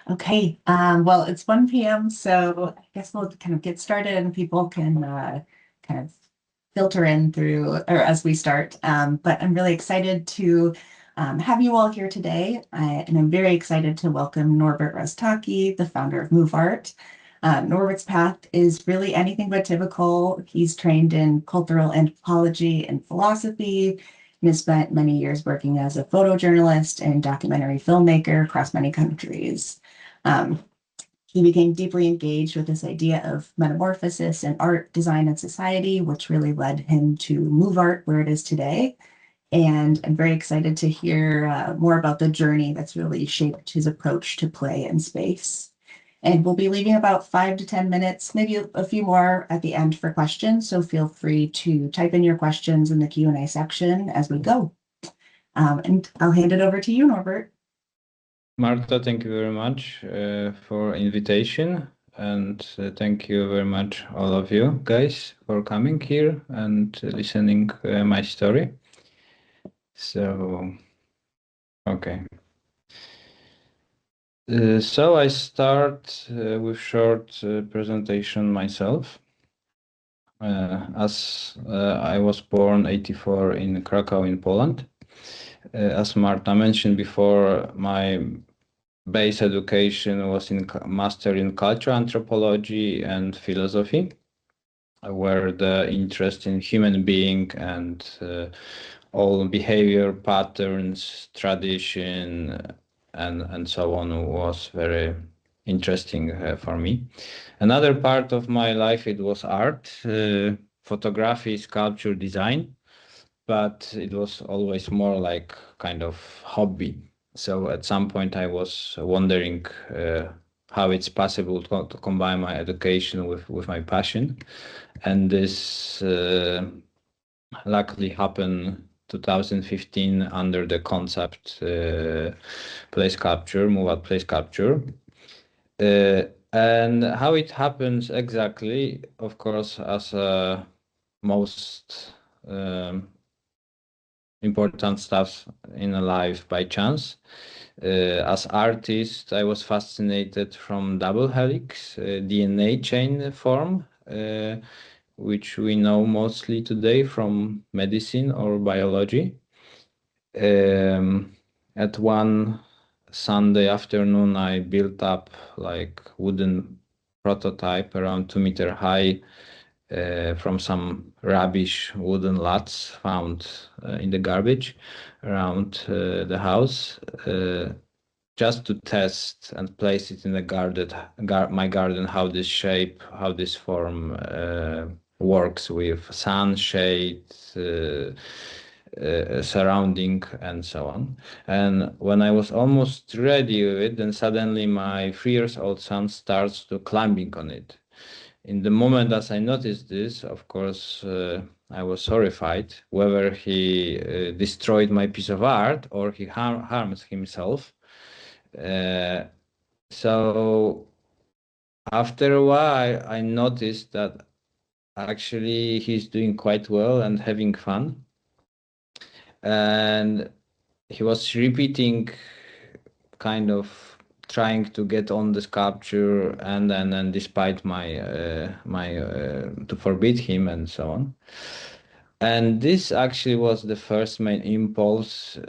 Okay, well, it's 1 p.m., so I guess we'll kind of get started and people can kind of filter in through or as we start. But I'm really excited to have you all here today. And I'm very excited to welcome Norbert Roztocki, the founder of moveart. Norbert's path is really anything but typical. He's trained in cultural anthropology and philosophy and has spent many years working as a photojournalist and documentary filmmaker across many countries. Um, he became deeply engaged with this idea of metamorphosis in art, design, and society, which really led him to move art where it is today. And I'm very excited to hear more about the journey that's really shaped his approach to play and space. And we'll be leaving about 5 to 10 minutes, maybe a few more at the end for questions. So feel free to type in your questions in the Q&A section as we go. And I'll hand it over to you, Norbert. Marta, thank you very much for invitation, and thank you very much all of you guys for coming here and listening my story. So, okay. So I start with short presentation myself. As I was born 84 in Krakow in Poland. As Marta mentioned before, my base education was in master in cultural anthropology and philosophy, where the interest in human being and all behavior patterns, tradition, and so on was very interesting for me. Another part of my life, it was art, photography, sculpture, design, but it was always more like kind of hobby. So at some point I was wondering how it's possible to combine my education with my passion. And this luckily happened 2015 under the concept place capture, moveart place capture. And how it happens exactly, of course, as most important stuff in a life by chance. As artist, I was fascinated from double helix DNA chain form, which we know mostly today from medicine or biology. At one Sunday afternoon, I built up like wooden prototype around 2 meter high from some rubbish wooden lats found in the garbage around the house, just to test and place it in the my garden, how this shape, how this form works with sun, shade, surrounding, and so on. And when I was almost ready with it, then suddenly my 3 years old son starts to climbing on it. In the moment as I noticed this, of course, I was horrified whether he destroyed my piece of art or he harms himself. So after a while, I noticed that actually he's doing quite well and having fun. And he was repeating, kind of trying to get on the sculpture, and despite my to forbid him and so on. And this actually was the first main impulse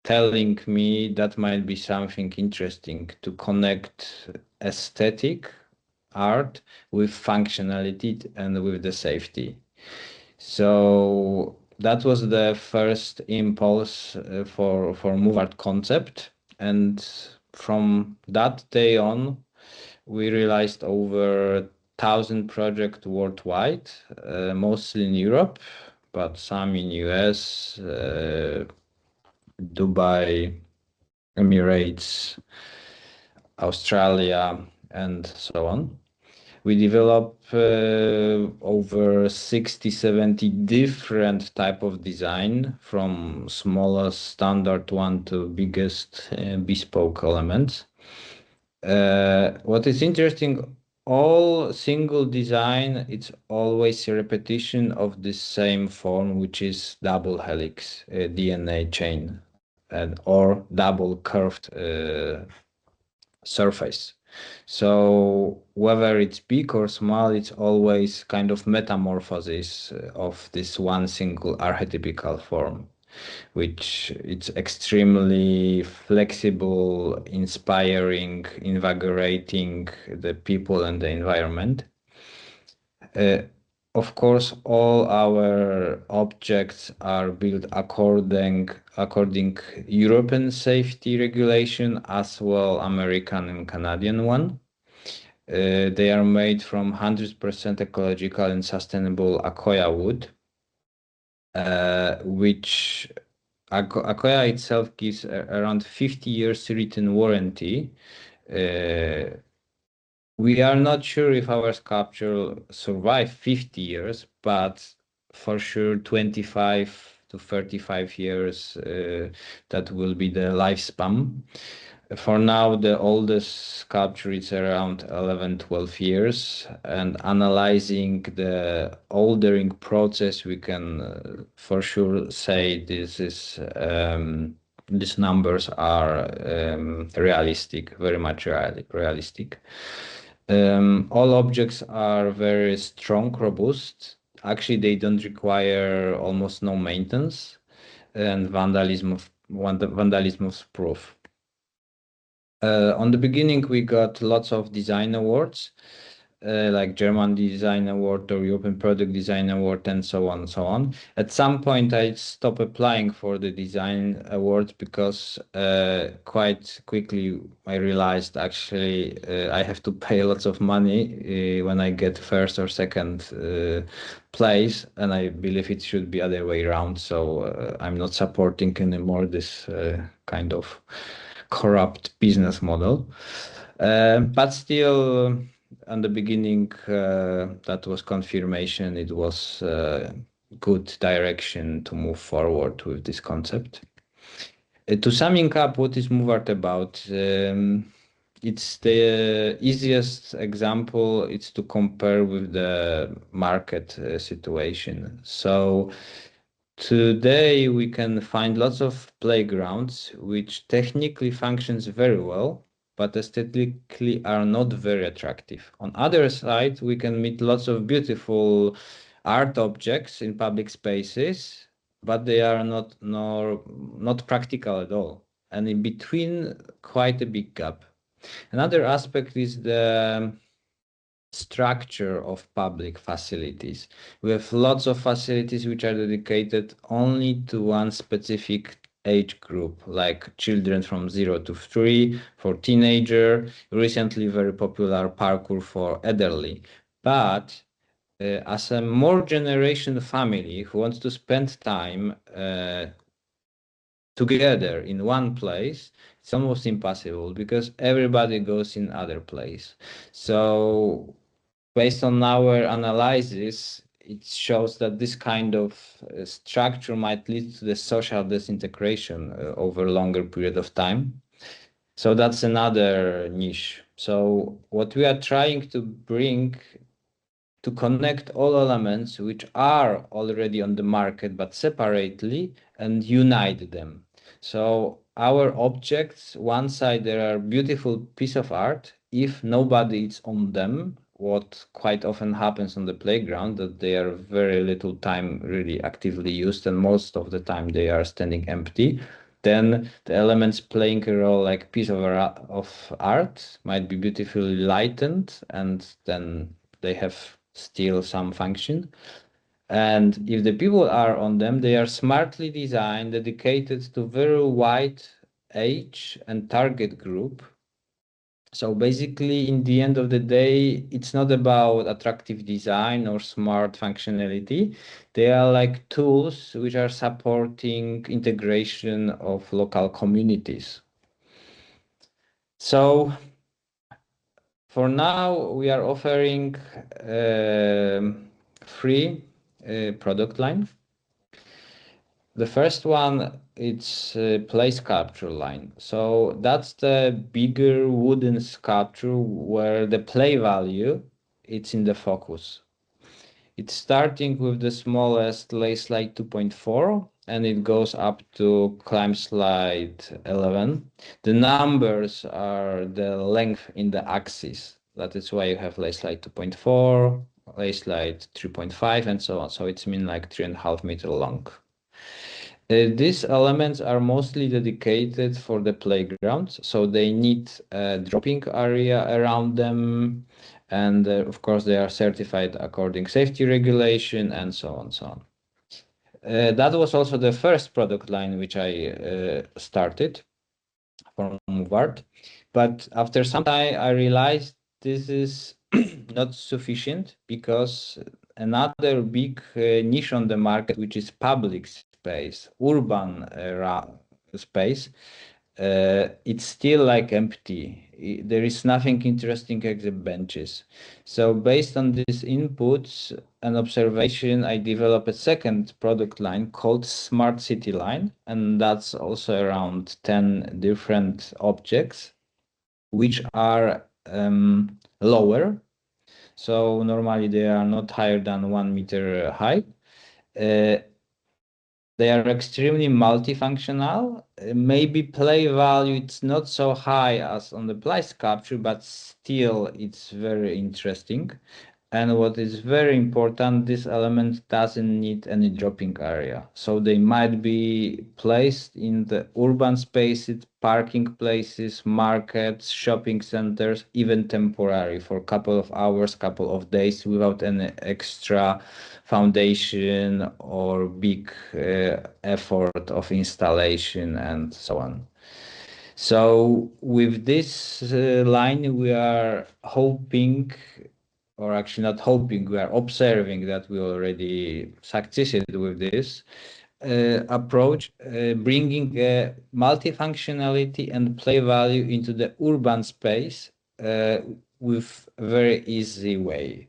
telling me that might be something interesting to connect aesthetic art with functionality and with the safety. So that was the first impulse for move art concept, and from that day on we realized over 1,000 projects worldwide, mostly in Europe, but some in US, Dubai, Emirates, Australia, and so on. We develop over 60, 70 different type of design, from smallest standard one to biggest bespoke elements. What is interesting, all single design, it's always a repetition of the same form, which is double helix DNA chain, and or double curved surface. So whether it's big or small, it's always kind of metamorphosis of this one single archetypical form, which it's extremely flexible, inspiring, invigorating the people and the environment. Uh, of course, all our objects are built according European safety regulation as well American and Canadian one. They are made from 100% ecological and sustainable Akoya wood, which Akoya itself gives around 50 years written warranty. We are not sure if our sculpture survive 50 years, but for sure 25 to 35 years, that will be the lifespan. For now, the oldest sculpture is around 11, 12 years, and analyzing the oldering process, we can for sure say these numbers are realistic, very much realistic. All objects are very strong, robust. Actually, they don't require almost no maintenance, and vandalism is proof. On the beginning, we got lots of design awards, like German Design Award or European Product Design Award, and so on and so on. At some point, I stopped applying for the design awards because quite quickly I realized actually I have to pay lots of money when I get first or second place, and I believe it should be other way around. So I'm not supporting anymore this kind of corrupt business model. But still, in the beginning, that was confirmation. It was good direction to move forward with this concept. To summing up, what is moveart about? It's the easiest example. It's to compare with the market situation. So today we can find lots of playgrounds which technically functions very well, but aesthetically are not very attractive. On other side, we can meet lots of beautiful art objects in public spaces, but they are not practical at all. And in between, quite a big gap. Another aspect is the structure of public facilities. We have lots of facilities which are dedicated only to one specific age group, like children from 0 to 3, for teenager, recently very popular parkour for elderly. But as a more generation family who wants to spend time together in one place, it's almost impossible because everybody goes in other place. So based on our analysis, it shows that this kind of structure might lead to the social disintegration over a longer period of time. So that's another niche. So what we are trying to bring to connect all elements which are already on the market but separately and unite them. So our objects, one side there are beautiful piece of art. If nobody is on them, what quite often happens on the playground, that they are very little time really actively used, and most of the time they are standing empty. Then the elements playing a role like piece of art might be beautifully lightened, and then they have still some function. And if the people are on them, they are smartly designed, dedicated to very wide age and target group. So basically, in the end of the day, it's not about attractive design or smart functionality. They are like tools which are supporting integration of local communities. So for now, we are offering free product line. The first one, it's play sculpture line. So that's the bigger wooden sculpture where the play value, it's in the focus. It's starting with the smallest lay slide 2.4 and it goes up to climb slide 11. The numbers are the length in the axis. That is why you have lay slide 2.4, lay slide 3.5 and so on. So it's mean like 3.5 meter long. These elements are mostly dedicated for the playground, so they need a dropping area around them, and of course they are certified according safety regulation and so on, so on. That was also the first product line which I started for moveart, but after some time I realized this is not sufficient because another big niche on the market, which is public space, urban space, it's still like empty. There is nothing interesting except benches. So based on these inputs and observation, I developed a second product line called Smart City Line, and that's also around 10 different objects, which are lower. So normally they are not higher than 1 meter high. They are extremely multifunctional. Maybe play value it's not so high as on the price capture, but still it's very interesting. And what is very important, this element doesn't need any dropping area. So they might be placed in the urban spaces, parking places, markets, shopping centers, even temporary for a couple of hours, couple of days without any extra foundation or big effort of installation and so on. So with this line, we are hoping, or actually not hoping, we are observing that we already succeeded with this approach, bringing multifunctionality and play value into the urban space with a very easy way.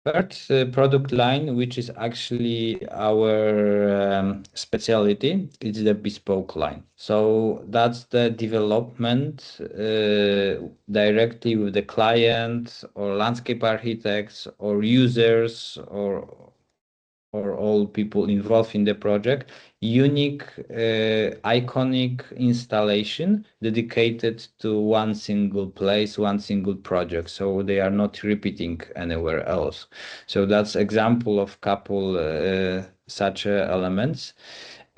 Third product line, which is actually our specialty, is the bespoke line. So that's the development directly with the client or landscape architects or users or all people involved in the project, unique, iconic installation dedicated to one single place, one single project. So they are not repeating anywhere else. So that's example of couple such elements.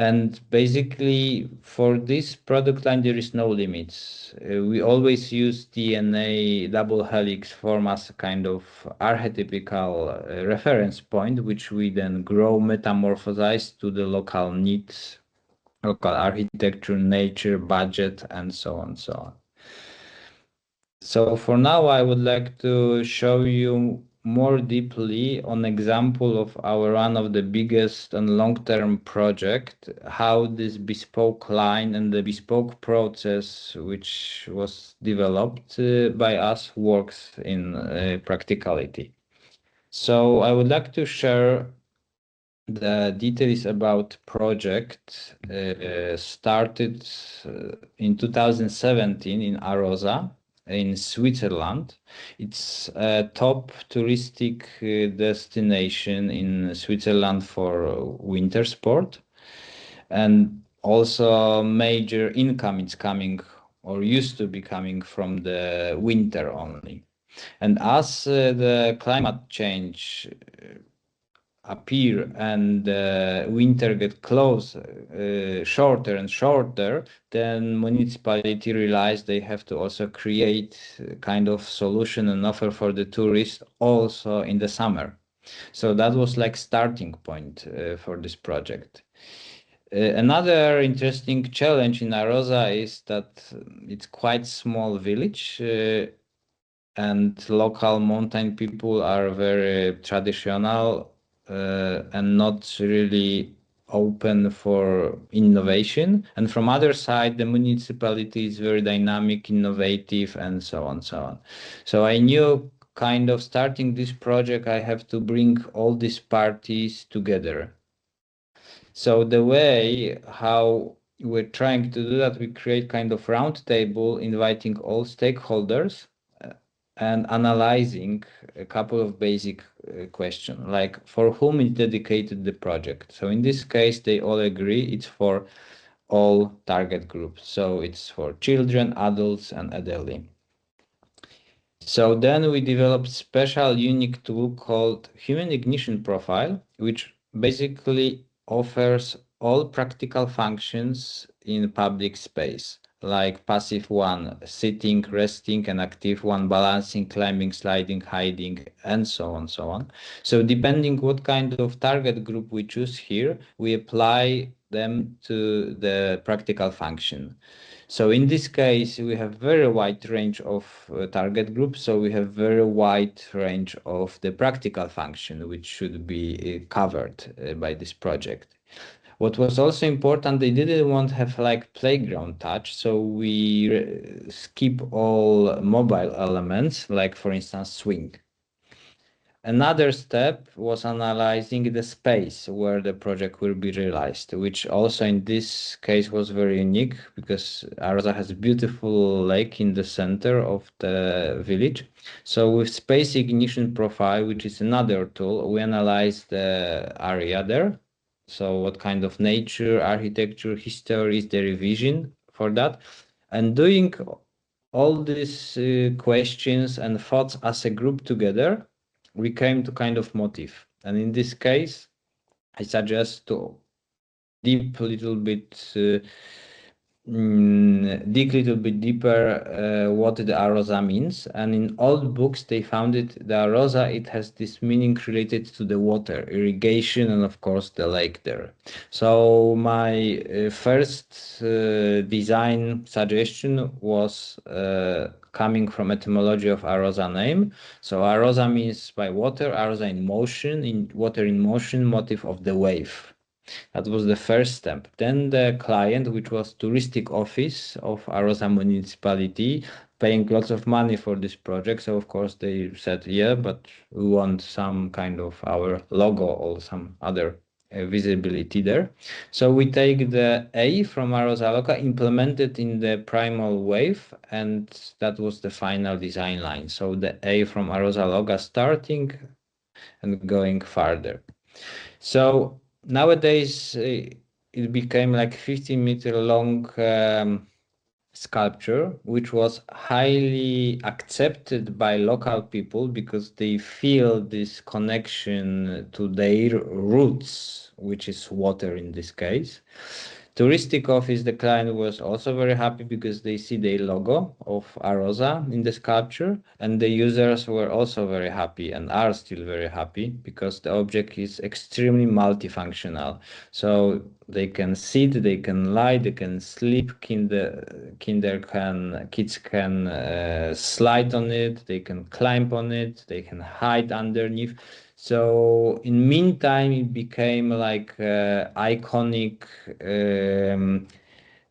And basically, for this product line, there is no limits. We always use DNA double helix form as a kind of archetypical reference point, which we then grow, metamorphosize to the local needs, local architecture, nature, budget, and so on, so on. So for now, I would like to show you more deeply on example of one of the biggest and long-term project, how this bespoke line and the bespoke process, which was developed by us, works in practicality. So I would like to share the details about project started in 2017 in Arosa in Switzerland. It's a top touristic destination in Switzerland for winter sport, and also major income is coming or used to be coming from the winter only. And as the climate change appear and winter get close, shorter and shorter, then municipality realize they have to also create kind of solution and offer for the tourists also in the summer. So that was like starting point for this project. Another interesting challenge in Arosa is that it's quite small village and local mountain people are very traditional and not really open for innovation. And from other side, the municipality is very dynamic, innovative, and so on, so on. So I knew kind of starting this project, I have to bring all these parties together. So the way how we're trying to do that, we create kind of round table, inviting all stakeholders and analyzing a couple of basic questions, like for whom is dedicated the project. So in this case, they all agree it's for all target groups. So it's for children, adults, and elderly. So then we developed special unique tool called Human Ignition Profile, which basically offers all practical functions in public space, like passive one, sitting, resting, and active one, balancing, climbing, sliding, hiding, and so on, so on. So depending what kind of target group we choose here, we apply them to the practical function. So in this case, we have very wide range of target groups. So we have very wide range of the practical function, which should be covered by this project. What was also important, they didn't want to have like playground touch. So we skip all mobile elements, like for instance, swing. Another step was analyzing the space where the project will be realized, which also in this case was very unique because Arosa has a beautiful lake in the center of the village. So with space ignition profile, which is another tool, we analyzed the area there. So what kind of nature, architecture, history is the revision for that. And doing all these questions and thoughts as a group together, we came to kind of motive. And in this case, I suggest to deep little bit dig a little bit deeper what the arosa means. And in old books, they found it, the arosa, it has this meaning related to the water, irrigation, and of course the lake there. So my first design suggestion was coming from etymology of arosa name. So arosa means by water, arosa in motion, in water in motion, motive of the wave. That was the first step. Then the client, which was touristic office of Arosa municipality, paying lots of money for this project. So of course they said, yeah, but we want some kind of our logo or some other visibility there. So we take the A from Arosa Loca, implement it in the primal wave, and that was the final design line. So the A from Arosa Loca starting and going farther. So nowadays it became like 50-meter long sculpture, which was highly accepted by local people because they feel this connection to their roots, which is water in this case. Touristic office, the client was also very happy because they see the logo of Arosa in the sculpture, and the users were also very happy and are still very happy because the object is extremely multifunctional. So they can sit, they can lie, they can sleep. Kids can slide on it, they can climb on it, they can hide underneath. So in meantime, it became like iconic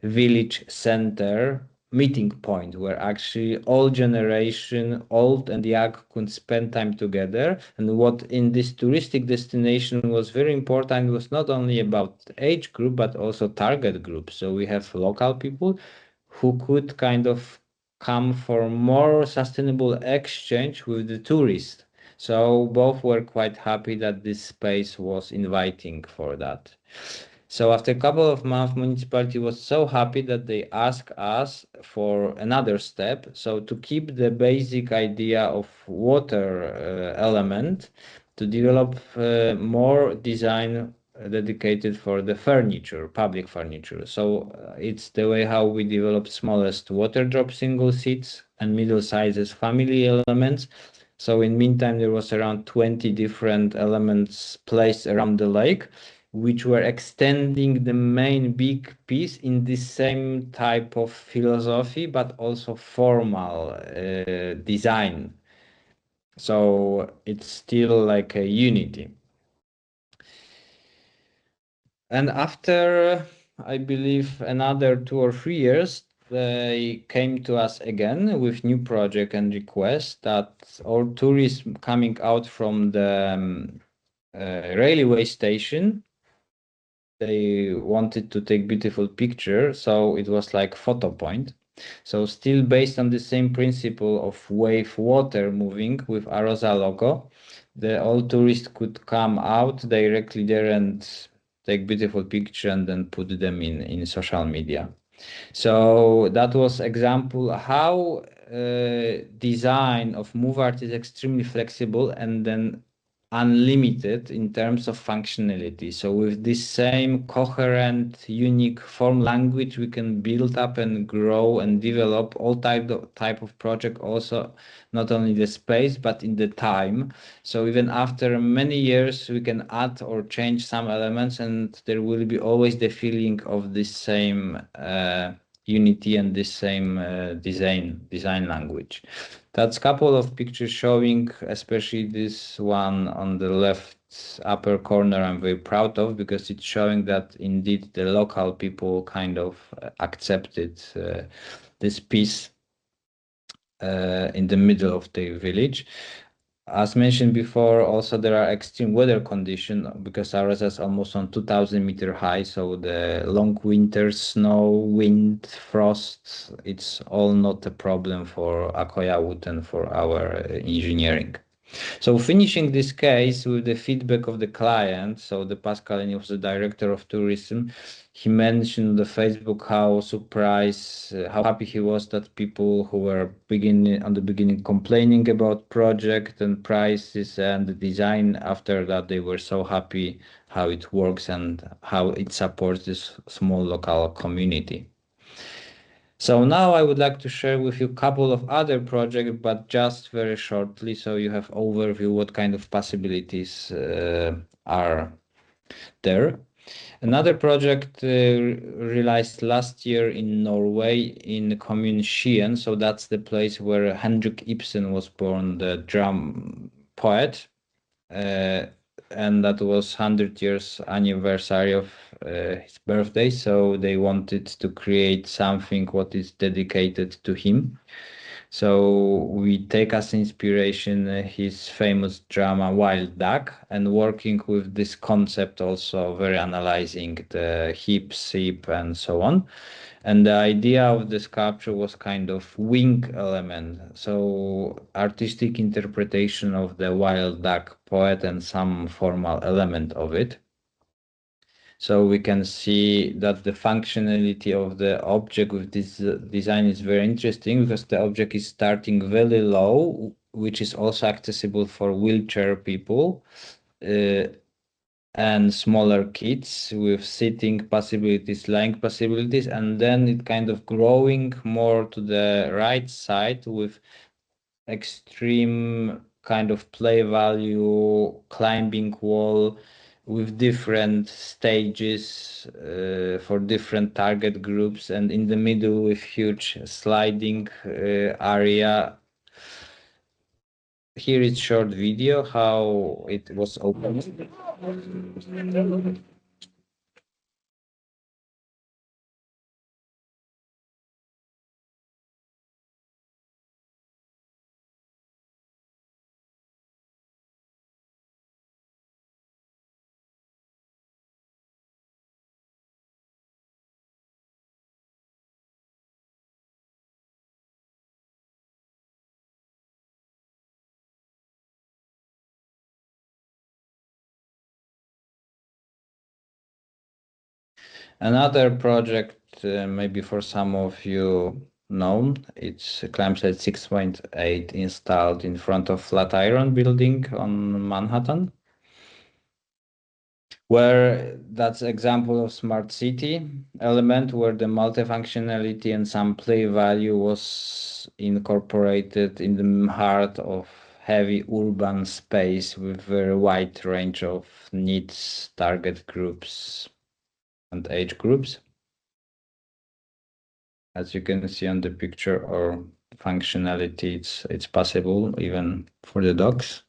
village center meeting point where actually all generation, old and young, could spend time together. And what in this touristic destination was very important was not only about age group but also target group. So we have local people who could kind of come for more sustainable exchange with the tourists. So both were quite happy that this space was inviting for that. So after a couple of months, municipality was so happy that they asked us for another step. So to keep the basic idea of water element, to develop more design dedicated for the furniture, public furniture. So it's the way how we develop smallest water drop single seats and middle sizes family elements. So in meantime, there was around 20 different elements placed around the lake, which were extending the main big piece in the same type of philosophy, but also formal design. So it's still like a unity. And after, I believe, another 2 or 3 years, they came to us again with new project and request that all tourists coming out from the railway station, they wanted to take beautiful picture. So it was like photo point. So still based on the same principle of wave water moving with Arosa logo, all tourists could come out directly there and take beautiful picture and then put them in social media. So that was example how design of moveart is extremely flexible and then unlimited in terms of functionality. So with this same coherent, unique form language, we can build up and grow and develop all type of project, also not only the space but in the time. So even after many years, we can add or change some elements, and there will be always the feeling of this same unity and this same design language. That's a couple of pictures showing, especially this one on the left upper corner, I'm very proud of, because it's showing that indeed the local people kind of accepted this piece in the middle of the village. As mentioned before, also there are extreme weather conditions because Arosa is almost on 2000-meter high, so the long winter, snow, wind, frost, it's all not a problem for Akoya Wood and for our engineering. So finishing this case with the feedback of the client, so the Pascalini was the director of tourism. He mentioned on the Facebook how surprised, how happy he was that people who were on the beginning complaining about project and prices and the design, after that they were so happy how it works and how it supports this small local community. So now I would like to share with you a couple of other projects, but just very shortly, so you have overview what kind of possibilities are there. Another project realized last year in Norway in the commune Skien, so that's the place where Henrik Ibsen was born, the drum poet. And that was 100 years anniversary of his birthday, so they wanted to create something what is dedicated to him. So we take as inspiration his famous drama Wild Duck, and working with this concept also very analyzing the hip, sip and so on. And the idea of the sculpture was kind of wing element, so artistic interpretation of the wild duck poet and some formal element of it. So we can see that the functionality of the object with this design is very interesting, because the object is starting very low, which is also accessible for wheelchair people. And smaller kids with sitting possibilities, lying possibilities, and then it kind of growing more to the right side with extreme kind of play value, climbing wall with different stages for different target groups, and in the middle with huge sliding area. Here is short video how it was opened. Another project, maybe for some of you known, it's ClimbSite 6.8 installed in front of Flatiron building on Manhattan, where that's example of smart city element where the multifunctionality and some play value was incorporated in the heart of heavy urban space with very wide range of needs, target groups and age groups. As you can see on the picture, or functionality, it's possible even for the dogs.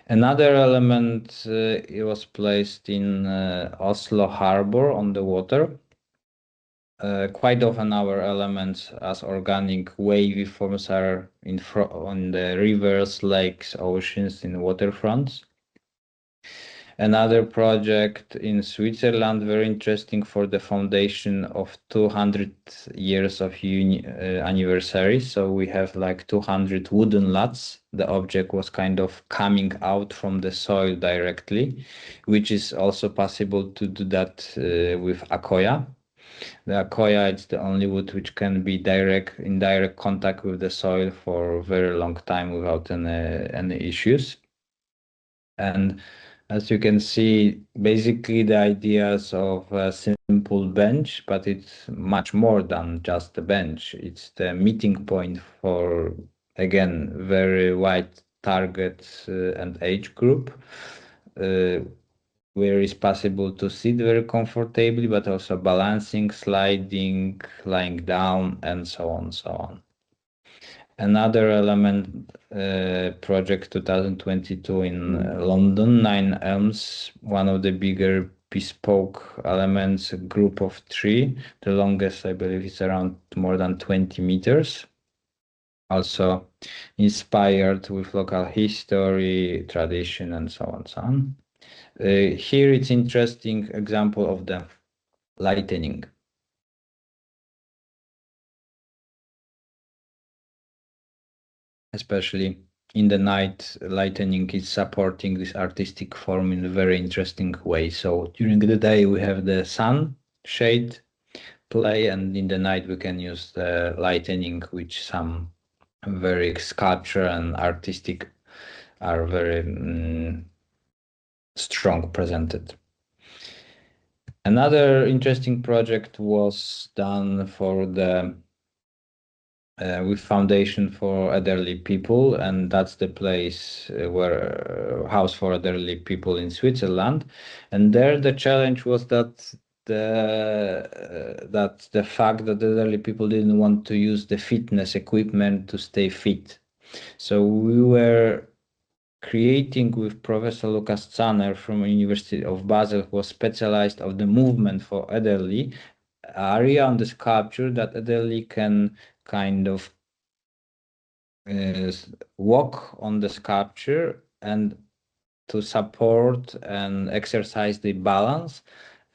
Another element, it was placed in Oslo Harbor on the water. Quite often our elements as organic wavy forms are on the rivers, lakes, oceans, in waterfronts. Another project in Switzerland, very interesting for the foundation of 200 years of anniversary. So we have like 200 wooden lats. The object was kind of coming out from the soil directly, which is also possible to do that with Akoya. The Akoya is the only wood which can be in direct contact with the soil for a very long time without any issues. And as you can see, basically the ideas of a simple bench, but it's much more than just a bench. It's the meeting point for, again, very wide target and age group, where it's possible to sit very comfortably, but also balancing, sliding, lying down, and so on, so on. Another element project 2022 in London, Nine Elms, one of the bigger bespoke elements, a group of three. The longest, I believe, is around more than 20 meters. Also inspired with local history, tradition, and so on, so on. Here it's interesting example of the lightning. Especially in the night, lightning is supporting this artistic form in a very interesting way. So during the day we have the sun shade play, and in the night we can use the lightning, which some very sculpture and artistic are very strong presented. Another interesting project was done for the with Foundation for Elderly People, and that's the place where House for Elderly People in Switzerland. And there the challenge was that the fact that elderly people didn't want to use the fitness equipment to stay fit. So we were creating with Professor Lukas Zanner from University of Basel, who was specialized of the movement for elderly, area on the sculpture that elderly can kind of walk on the sculpture and to support and exercise the balance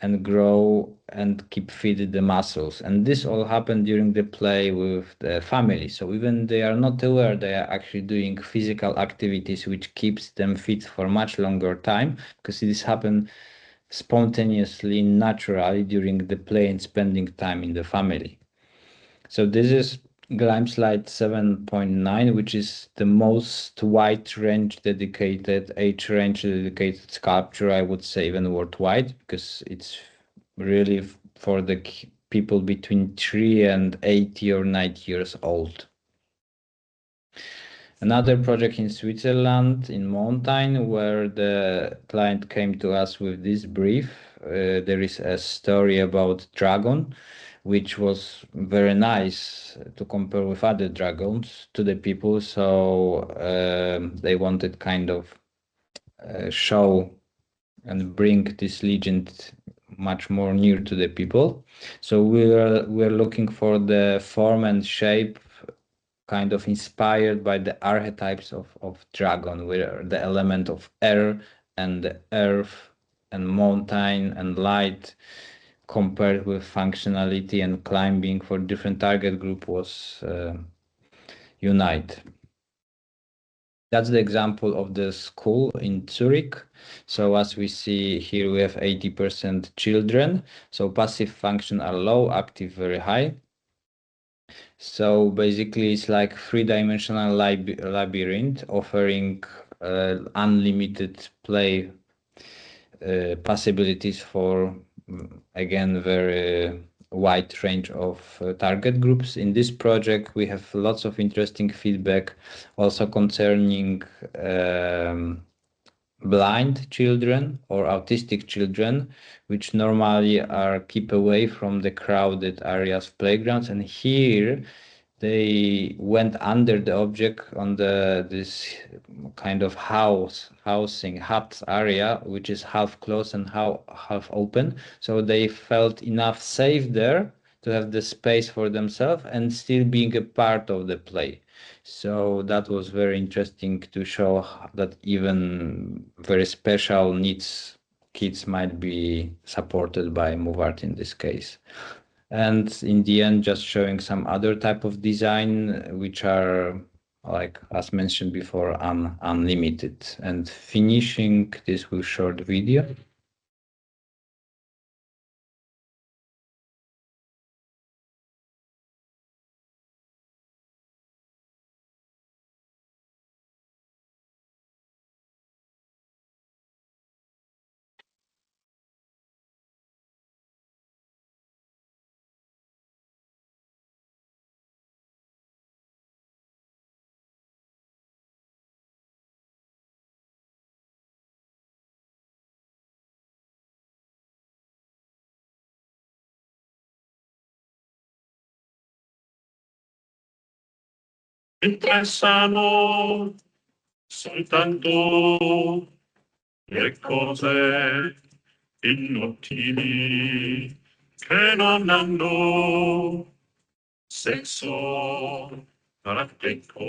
and grow and keep fit the muscles. And this all happened during the play with the family. So even they are not aware, they are actually doing physical activities which keeps them fit for much longer time, because this happened spontaneously, naturally during the play and spending time in the family. So this is Gleim slide 7.9, which is the most wide range dedicated, age range dedicated sculpture, I would say, even worldwide, because it's really for the people between 3 and 80 or 90 years old. Another project in Switzerland, in Mountain, where the client came to us with this brief. There is a story about dragon, which was very nice to compare with other dragons to the people. So they wanted kind of show and bring this legend much more near to the people. So we're looking for the form and shape kind of inspired by the archetypes of dragon, where the element of air and the earth and mountain and light compared with functionality and climbing for different target group was unite. That's the example of the school in Zurich. So as we see here, we have 80% children. So passive function are low, active very high. So basically it's like three-dimensional labyrinth offering unlimited play possibilities for, again, very wide range of target groups. In this project, we have lots of interesting feedback also concerning blind children or autistic children, which normally are kept away from the crowded areas, playgrounds. And here they went under the object on this kind of housing hut area, which is half closed and half open. So they felt enough safe there to have the space for themselves and still being a part of the play. So that was very interesting to show that even very special needs kids might be supported by moveart in this case. And in the end, just showing some other type of design, which are, like as mentioned before, unlimited. And finishing this with short video. Interessano soltanto le cose inutili che non hanno senso pratico.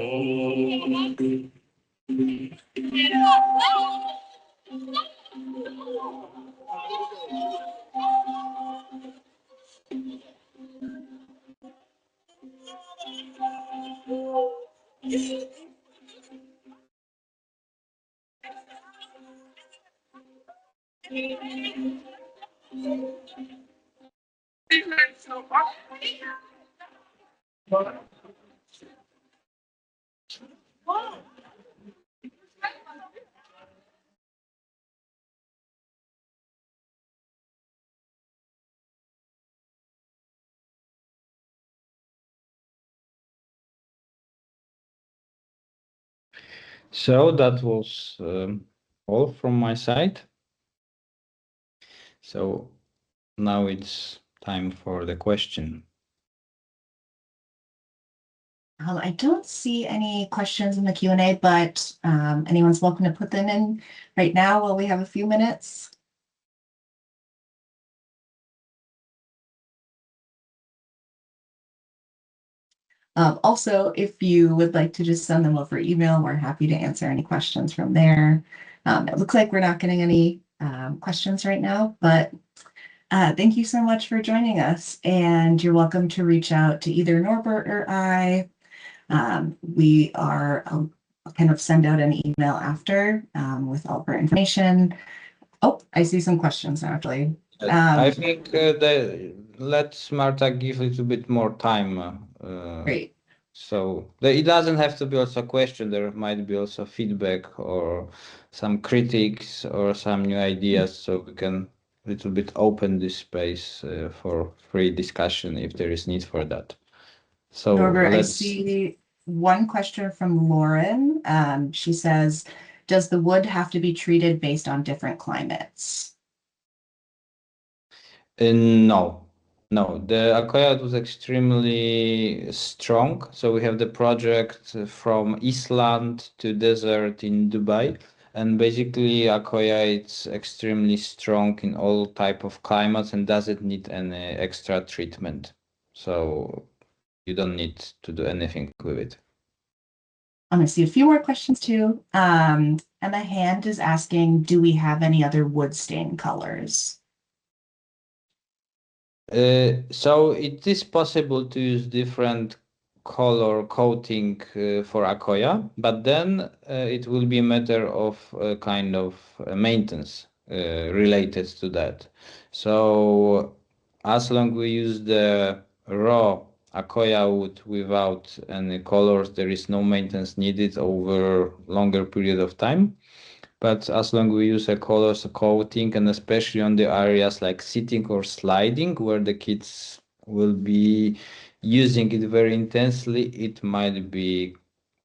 So that was all from my side. So now it's time for the question. I don't see any questions in the Q&A, but anyone's welcome to put them in right now while we have a few minutes. Also, if you would like to just send them over email, we're happy to answer any questions from there. It looks like we're not getting any questions right now, but thank you so much for joining us. And you're welcome to reach out to either Norbert or I. We are kind of send out an email after with all of our information. Oh, I see some questions actually. I think let Marta give a little bit more time. Great. So it doesn't have to be also a question. There might be also feedback or some critics or some new ideas. So we can a little bit open this space for free discussion if there is need for that. So Norbert, I see one question from Lauren. She says, does the wood have to be treated based on different climates? No, the Akoya was extremely strong. So we have the project from Iceland to desert in Dubai. And basically Akoya it's extremely strong in all type of climates and doesn't need any extra treatment. So you don't need to do anything with it. I'm going to see a few more questions too. And the hand is asking, do we have any other wood stain colors? So it is possible to use different color coating for Akoya, but then it will be a matter of kind of maintenance related to that. So as long we use the raw Akoya wood without any colors, there is no maintenance needed over longer period of time. But as long we use a colors coating and especially on the areas like sitting or sliding where the kids will be using it very intensely, it might be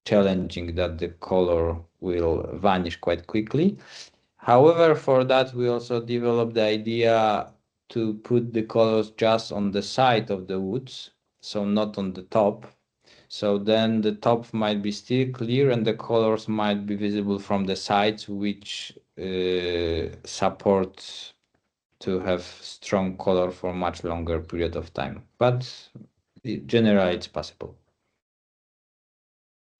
challenging that the color will vanish quite quickly. However, for that we also developed the idea to put the colors just on the side of the woods, so not on the top. So then the top might be still clear and the colors might be visible from the sides, which support to have strong color for much longer period of time. But generally it's possible.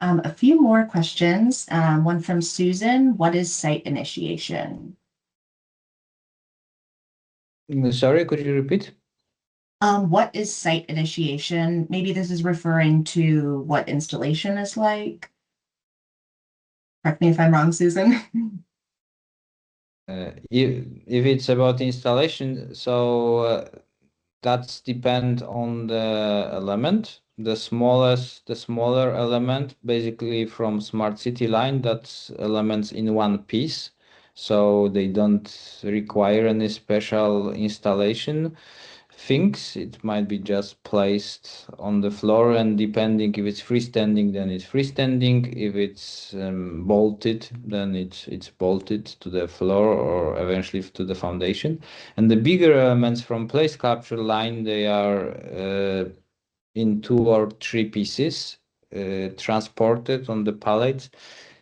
A few more questions. One from Susan. What is site initiation? Sorry, could you repeat? What is site initiation? Maybe this is referring to what installation is like. Correct me if I'm wrong, Susan. If it's about installation, so that's depend on the element. The smaller element, basically from smart city line, that's elements in one piece, so they don't require any special installation things. It might be just placed on the floor, and depending if it's freestanding, then it's freestanding. If it's bolted, then it's bolted to the floor or eventually to the foundation. And the bigger elements from place capture line, they are in 2 or 3 pieces transported on the pallet.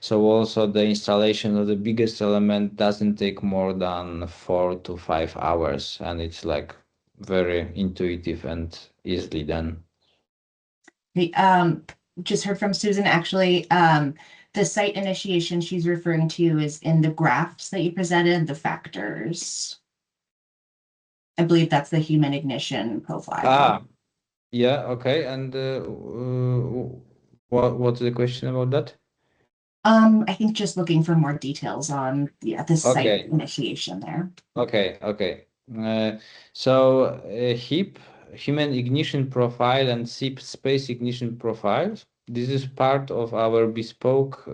So also the installation of the biggest element doesn't take more than 4 to 5 hours, and it's like very intuitive and easily done. The, just heard from Susan, actually, the site initiation she's referring to is in the graphs that you presented, the factors. I believe that's the human ignition profile. Yeah, okay. And what's the question about that? I think just looking for more details on, yeah, the site Okay. initiation there. Okay. So HIP, human ignition profile, and SIP, space ignition profiles. This is part of our bespoke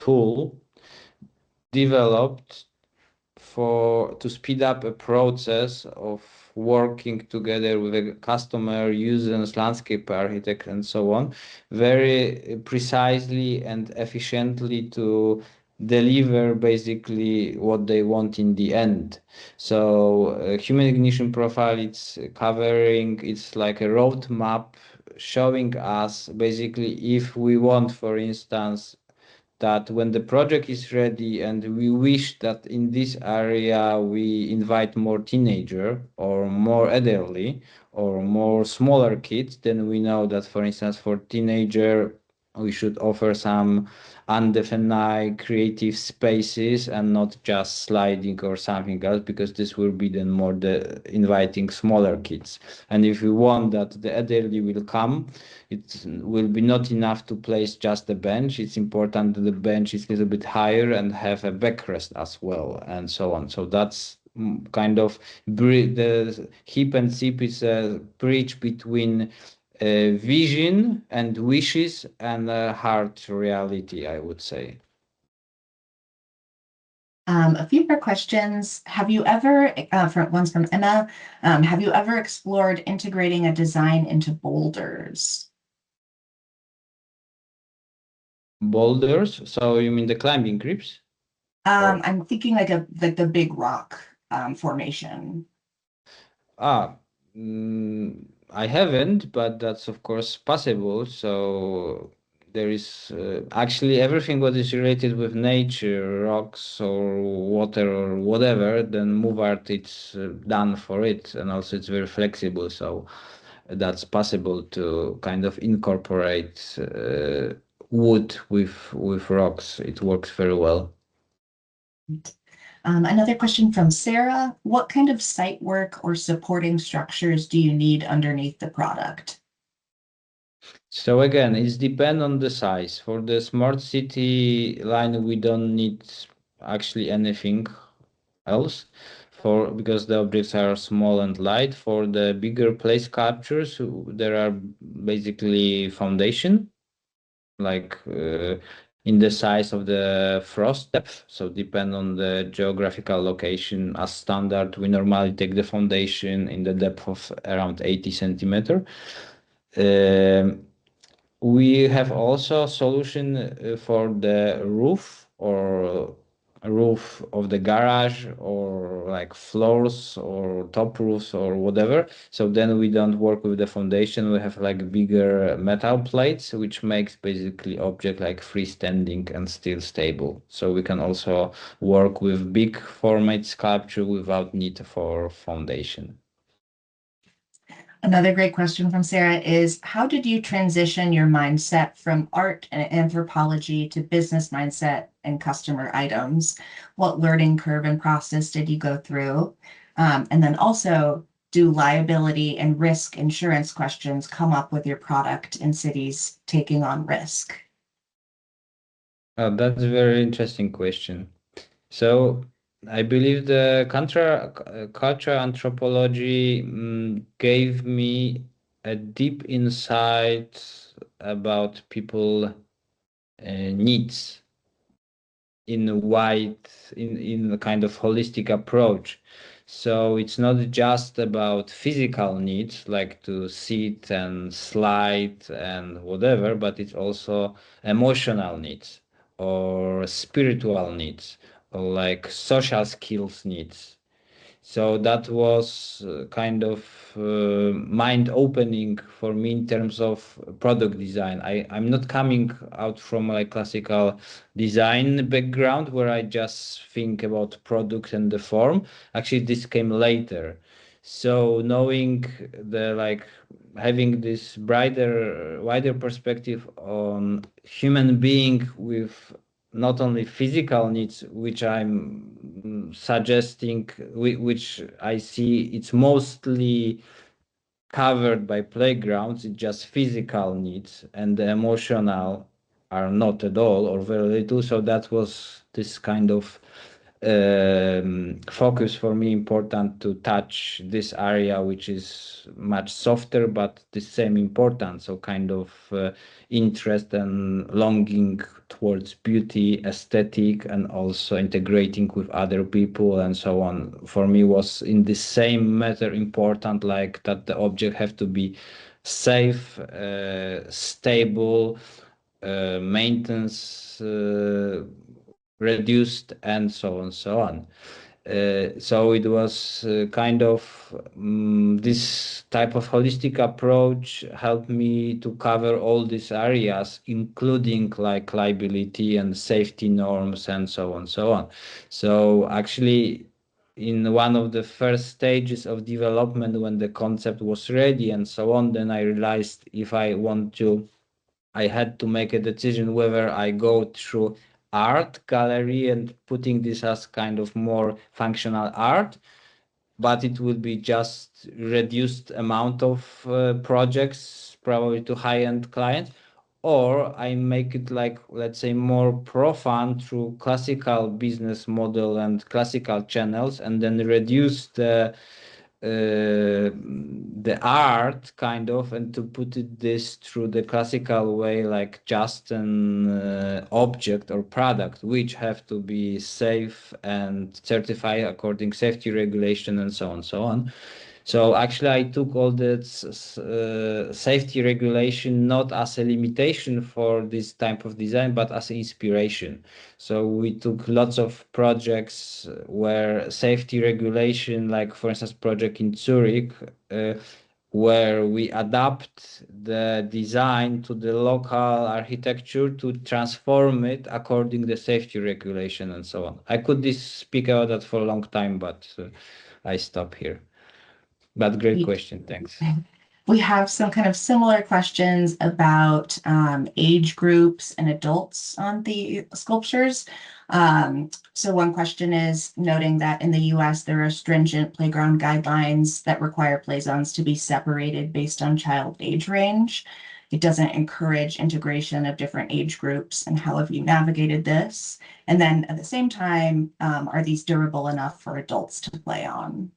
tool developed to speed up a process of working together with a customer, users, landscape architect, and so on, very precisely and efficiently to deliver basically what they want in the end. So human ignition profile, it's covering, it's like a roadmap showing us basically if we want, for instance, that when the project is ready and we wish that in this area we invite more teenager or more elderly or more smaller kids, then we know that, for instance, for teenager we should offer some undefined creative spaces and not just sliding or something else, because this will be then more the inviting smaller kids. And if we want that the elderly will come, it will be not enough to place just a bench. It's important that the bench is a little bit higher and have a backrest as well, and so on. So that's kind of the hip and sip is a bridge between vision and wishes and hard reality, I would say. A few more questions. Have you ever, one's from Emma, have you ever explored integrating a design into boulders? Boulders, so you mean the climbing grips? I'm thinking like the big rock formation. I haven't, but that's of course possible. So there is actually everything what is related with nature, rocks or water or whatever, then moveart it's done for it, and also it's very flexible. So that's possible to kind of incorporate wood with rocks. It works very well. Another question from Sarah. What kind of site work or supporting structures do you need underneath the product? So again, it's depend on the size. For the smart city line, we don't need actually anything else because the objects are small and light. For the bigger place captures, there are basically foundation, like in the size of the frost depth. So depend on the geographical location. As standard, we normally take the foundation in the depth of around 80 centimeter. We have also a solution for the roof or roof of the garage or like floors or top roofs or whatever. So then we don't work with the foundation. We have like bigger metal plates, which makes basically object like freestanding and still stable. So we can also work with big format sculpture without need for foundation. Another great question from Sarah is, how did you transition your mindset from art and anthropology to business mindset and customer items? What learning curve and process did you go through? And then also, do liability and risk insurance questions come up with your product in cities taking on risk? That's a very interesting question. So I believe the culture anthropology gave me a deep insight about people needs in a in a kind of holistic approach. So it's not just about physical needs like to sit and slide and whatever, but it's also emotional needs or spiritual needs or like social skills needs. So that was kind of mind opening for me in terms of product design. I'm not coming out from like classical design background where I just think about product and the form. Actually, this came later. So knowing the like having this wider perspective on human being with not only physical needs, which I'm suggesting, which I see it's mostly covered by playgrounds, it's just physical needs, and the emotional are not at all or very little. So that was this kind of focus for me important to touch this area which is much softer but the same important, so kind of interest and longing towards beauty, aesthetic, and also integrating with other people and so on. For me was in the same matter important, like that the object have to be safe, stable, maintenance reduced, and so on, so on. So it was kind of this type of holistic approach helped me to cover all these areas, including like liability and safety norms and so on, so on. So actually, in one of the first stages of development, when the concept was ready and so on, then I realized if I want to I had to make a decision whether I go through art gallery and putting this as kind of more functional art, but it will be just reduced amount of projects, probably to high-end clients, or I make it like, let's say, more profound through classical business model and classical channels, and then reduce the art kind of, and to put it this through the classical way, like just an object or product which have to be safe and certified according safety regulation and so on, so on. So actually, I took all the safety regulation not as a limitation for this type of design, but as an inspiration. So we took lots of projects where safety regulation, like for instance, project in Zurich, where we adapt the design to the local architecture to transform it according the safety regulation and so on. I could speak about that for a long time, but I stop here. But great question, thanks. We have some kind of similar questions about age groups and adults on the sculptures. So one question is noting that in the US, there are stringent playground guidelines that require play zones to be separated based on child age range. It doesn't encourage integration of different age groups. And how have you navigated this? And then at the same time, are these durable enough for adults to play on?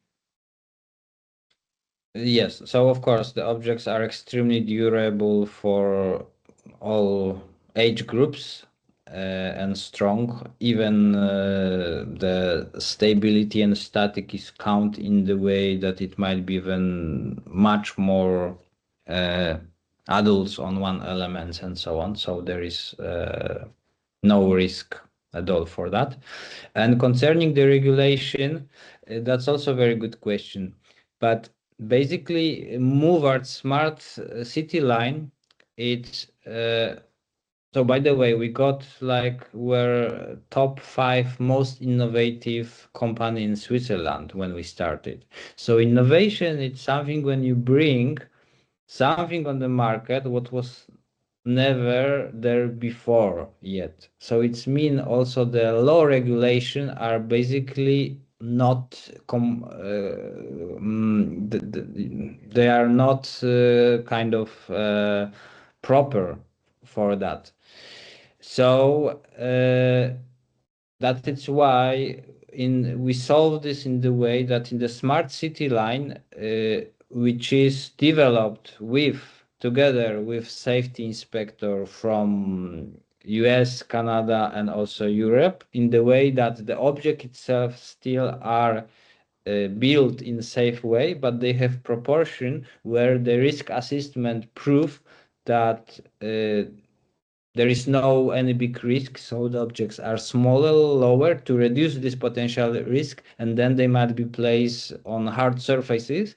Yes, so of course the objects are extremely durable for all age groups and strong. Even the stability and static is count in the way that it might be even much more adults on one element and so on. So there is no risk at all for that. And concerning the regulation, that's also a very good question. But basically, moveart smart city line, it's So by the way, we got like we're top 5 most innovative company in Switzerland when we started. So innovation, it's something when you bring something on the market what was never there before yet. So it's mean also the law regulation are basically not they are not kind of proper for that. So that is why we solve this in the way that in the smart city line, which is developed together with safety inspector from US, Canada, and also Europe, in the way that the object itself still are built in a safe way, but they have proportion where the risk assessment prove that there is no any big risk, so the objects are smaller, lower to reduce this potential risk, and then they might be placed on hard surfaces.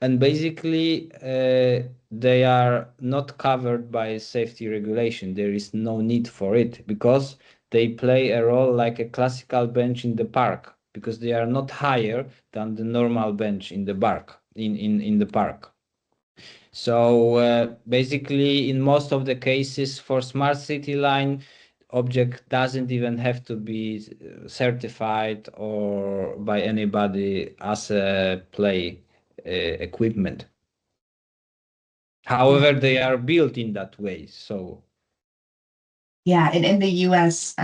And basically, they are not covered by safety regulation. There is no need for it because they play a role like a classical bench in the park because they are not higher than the normal bench in the park. In the park. So basically, in most of the cases for smart city line, object doesn't even have to be certified or by anybody as a play equipment. However, they are built in that way. So Yeah, and in the US,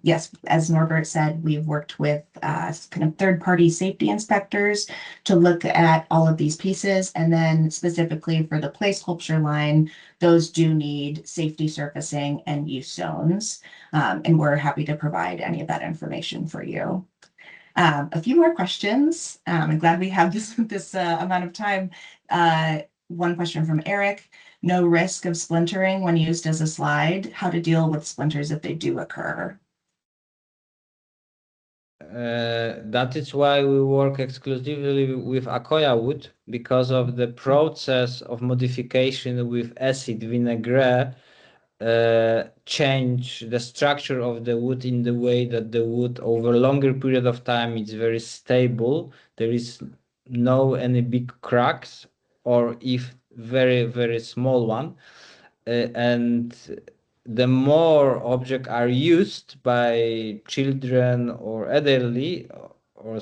yes, as Norbert said, we've worked with kind of third-party safety inspectors to look at all of these pieces. And then specifically for the play sculpture line, those do need safety surfacing and use zones. And we're happy to provide any of that information for you. A few more questions. I'm glad we have this amount of time. One question from Eric. No risk of splintering when used as a slide. How to deal with splinters if they do occur? that is why we work exclusively with Akoya wood because of the process of modification with acid vinaigrette change the structure of the wood in the way that the wood over a longer period of time is very stable. There is no any big cracks or if very small one. And the more objects are used by children or elderly or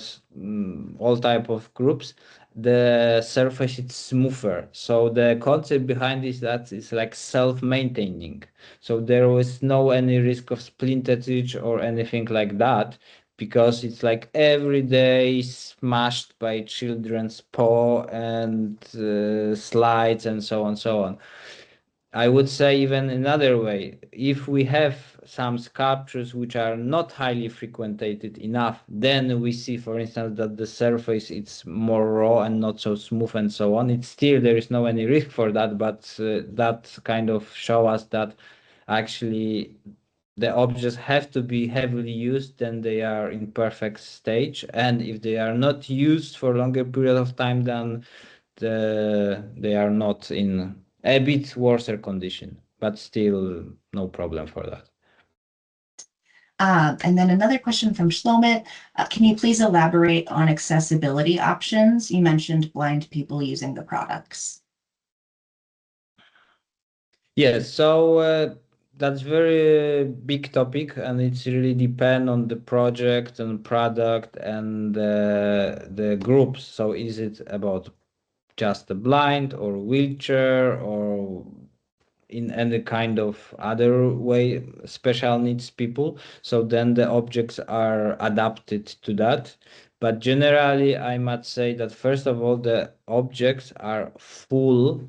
all type of groups, the surface is smoother. So the concept behind is that it's like self-maintaining. So there was no any risk of splinterage or anything like that because it's like every day smashed by children's paw and slides and so on so on. I would say even another way, if we have some sculptures which are not highly frequented enough, then we see, for instance, that the surface is more raw and not so smooth and so on. It's still, there is no any risk for that, but that kind of show us that actually the objects have to be heavily used, then they are in perfect stage. And if they are not used for a longer period of time, then they are not in a bit worse condition, but still no problem for that. And then another question from Shlomit. Can you please elaborate on accessibility options? You mentioned blind people using the products. Yes, so that's very big topic, and it's really depend on the project and product and the groups. So is it about just a blind or wheelchair or in any kind of other way special needs people, so then the objects are adapted to that. But generally I must say that first of all the objects are full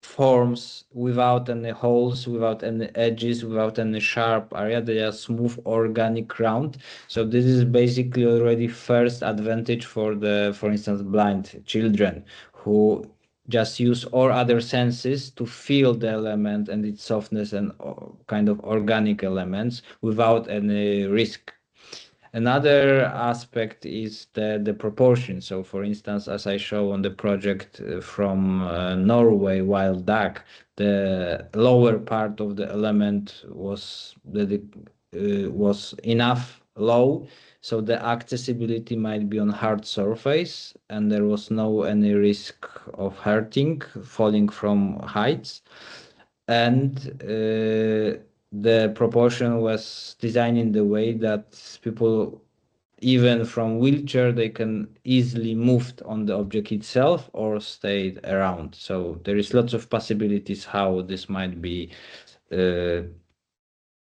forms without any holes, without any edges, without any sharp area. They are smooth organic round. So this is basically already first advantage for the, for instance, blind children who just use all other senses to feel the element and its softness and kind of organic elements without any risk. Another aspect is the proportion. So for instance, as I show on the project from Norway, wild duck, the lower part of the element was enough low, so the accessibility might be on hard surface, and there was no any risk of hurting, falling from heights. And the proportion was designed in the way that people, even from wheelchair, they can easily move on the object itself or stay around. So there is lots of possibilities how this might be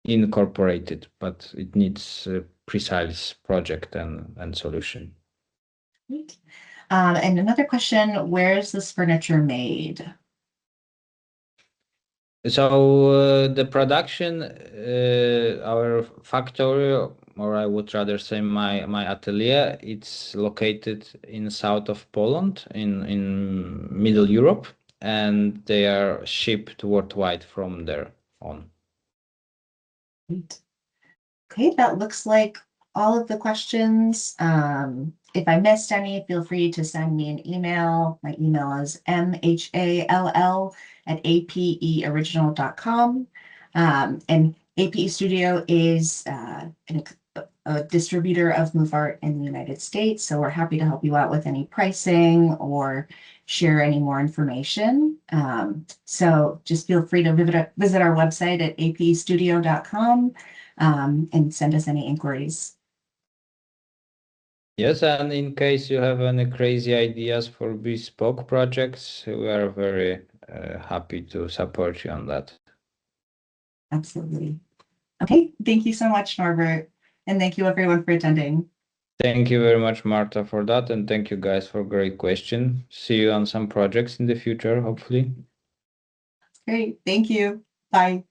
incorporated, but it needs a precise project and solution. Great. And another question, where is this furniture made? So the production, our factory, or I would rather say my atelier, it's located in south of Poland, in Middle Europe, and they are shipped worldwide from there on. Great. Okay, that looks like all of the questions. If I missed any, feel free to send me an email. My email is mhall@apeoriginal.com. And APE Studio is a distributor of moveart in the United States, so we're happy to help you out with any pricing or share any more information. So just feel free to visit our website at apestudio.com. And send us any inquiries. Yes, and in case you have any crazy ideas for bespoke projects, we are very happy to support you on that. Absolutely. Okay, thank you so much, Norbert. And thank you everyone for attending. Thank you very much, Marta, for that. And thank you guys for great question. See you on some projects in the future, hopefully. Great, thank you. Bye.